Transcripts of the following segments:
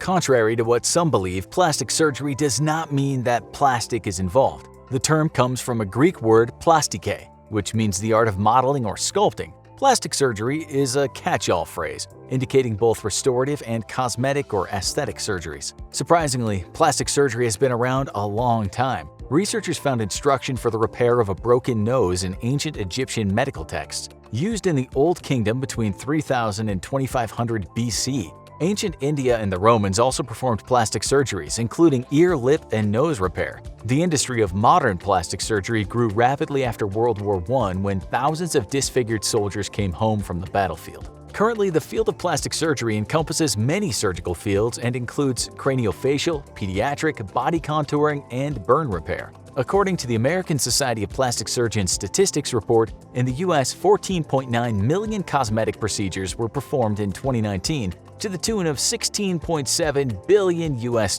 Contrary to what some believe, plastic surgery does not mean that plastic is involved. The term comes from a Greek word plastike, which means the art of modeling or sculpting. Plastic surgery is a catch-all phrase, indicating both restorative and cosmetic or aesthetic surgeries. Surprisingly, plastic surgery has been around a long time. Researchers found instruction for the repair of a broken nose in ancient Egyptian medical texts, used in the Old Kingdom between 3000 and 2500 BC. Ancient India and the Romans also performed plastic surgeries, including ear, lip, and nose repair. The industry of modern plastic surgery grew rapidly after World War I when thousands of disfigured soldiers came home from the battlefield. Currently, the field of plastic surgery encompasses many surgical fields and includes craniofacial, pediatric, body contouring, and burn repair. According to the American Society of Plastic Surgeons statistics report, in the U.S., 14.9 million cosmetic procedures were performed in 2019 to the tune of $16.7 billion US.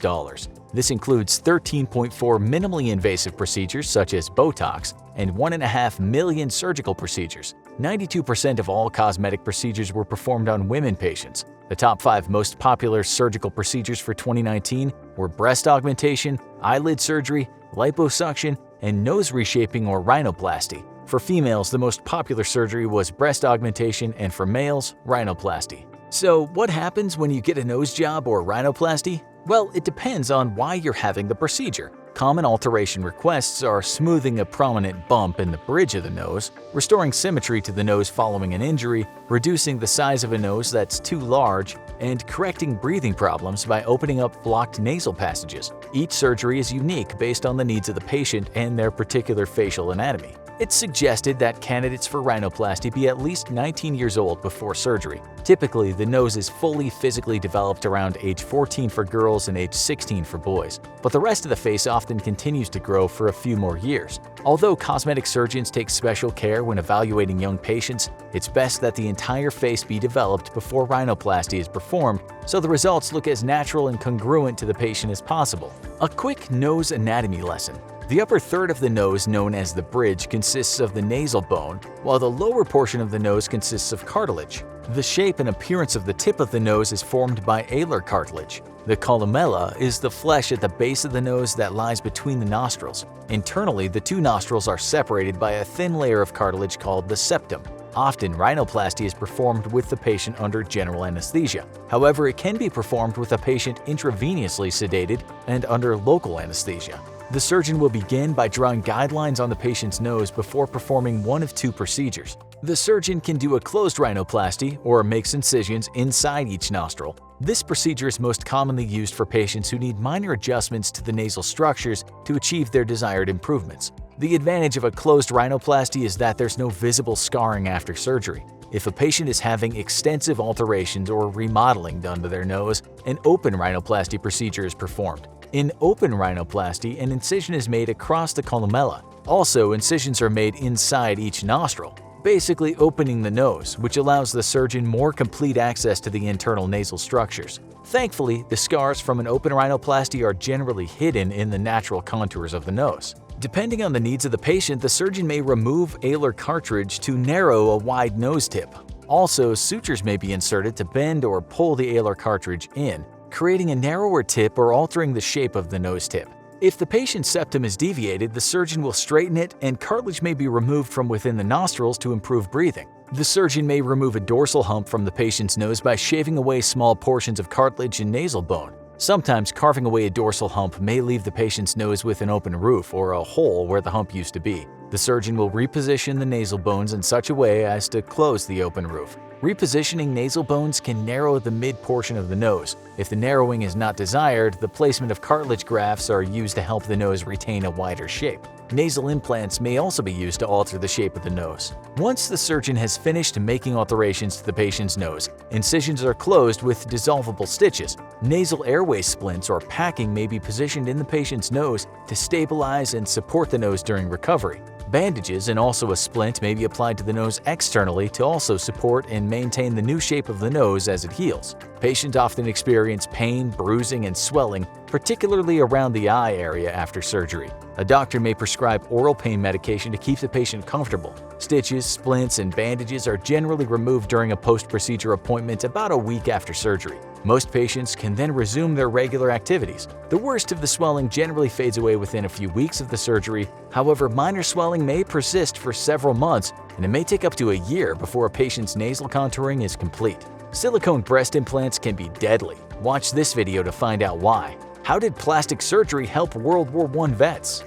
This includes 13.4 minimally invasive procedures such as Botox and 1.5 million surgical procedures. 92% of all cosmetic procedures were performed on women patients. The top 5 most popular surgical procedures for 2019 were breast augmentation, eyelid surgery, liposuction, and nose reshaping or rhinoplasty. For females, the most popular surgery was breast augmentation, and for males, rhinoplasty. So, what happens when you get a nose job or rhinoplasty? Well, it depends on why you're having the procedure. Common alteration requests are smoothing a prominent bump in the bridge of the nose, restoring symmetry to the nose following an injury, reducing the size of a nose that's too large, and correcting breathing problems by opening up blocked nasal passages. Each surgery is unique based on the needs of the patient and their particular facial anatomy. It's suggested that candidates for rhinoplasty be at least 19 years old before surgery. Typically, the nose is fully physically developed around age 14 for girls and age 16 for boys, but the rest of the face often continues to grow for a few more years. Although cosmetic surgeons take special care when evaluating young patients, it's best that the entire face be developed before rhinoplasty is performed so the results look as natural and congruent to the patient as possible. A quick nose anatomy lesson. The upper third of the nose, known as the bridge, consists of the nasal bone, while the lower portion of the nose consists of cartilage. The shape and appearance of the tip of the nose is formed by alar cartilage. The columella is the flesh at the base of the nose that lies between the nostrils. Internally, the two nostrils are separated by a thin layer of cartilage called the septum. Often, rhinoplasty is performed with the patient under general anesthesia. However, it can be performed with a patient intravenously sedated and under local anesthesia. The surgeon will begin by drawing guidelines on the patient's nose before performing one of 2 procedures. The surgeon can do a closed rhinoplasty or makes incisions inside each nostril. This procedure is most commonly used for patients who need minor adjustments to the nasal structures to achieve their desired improvements. The advantage of a closed rhinoplasty is that there's no visible scarring after surgery. If a patient is having extensive alterations or remodeling done to their nose, an open rhinoplasty procedure is performed. In open rhinoplasty, an incision is made across the columella. Also, incisions are made inside each nostril, basically opening the nose, which allows the surgeon more complete access to the internal nasal structures. Thankfully, the scars from an open rhinoplasty are generally hidden in the natural contours of the nose. Depending on the needs of the patient, the surgeon may remove alar cartilage to narrow a wide nose tip. Also, sutures may be inserted to bend or pull the alar cartilage in, creating a narrower tip or altering the shape of the nose tip. If the patient's septum is deviated, the surgeon will straighten it, and cartilage may be removed from within the nostrils to improve breathing. The surgeon may remove a dorsal hump from the patient's nose by shaving away small portions of cartilage and nasal bone. Sometimes carving away a dorsal hump may leave the patient's nose with an open roof or a hole where the hump used to be. The surgeon will reposition the nasal bones in such a way as to close the open roof. Repositioning nasal bones can narrow the mid-portion of the nose. If the narrowing is not desired, the placement of cartilage grafts are used to help the nose retain a wider shape. Nasal implants may also be used to alter the shape of the nose. Once the surgeon has finished making alterations to the patient's nose, incisions are closed with dissolvable stitches. Nasal airway splints or packing may be positioned in the patient's nose to stabilize and support the nose during recovery. Bandages and also a splint may be applied to the nose externally to also support and maintain the new shape of the nose as it heals. Patients often experience pain, bruising, and swelling, particularly around the eye area after surgery. A doctor may prescribe oral pain medication to keep the patient comfortable. Stitches, splints, and bandages are generally removed during a post-procedure appointment about a week after surgery. Most patients can then resume their regular activities. The worst of the swelling generally fades away within a few weeks of the surgery. However, minor swelling may persist for several months, and it may take up to a year before a patient's nasal contouring is complete. Silicone breast implants can be deadly. Watch this video to find out why. How did plastic surgery help World War I vets?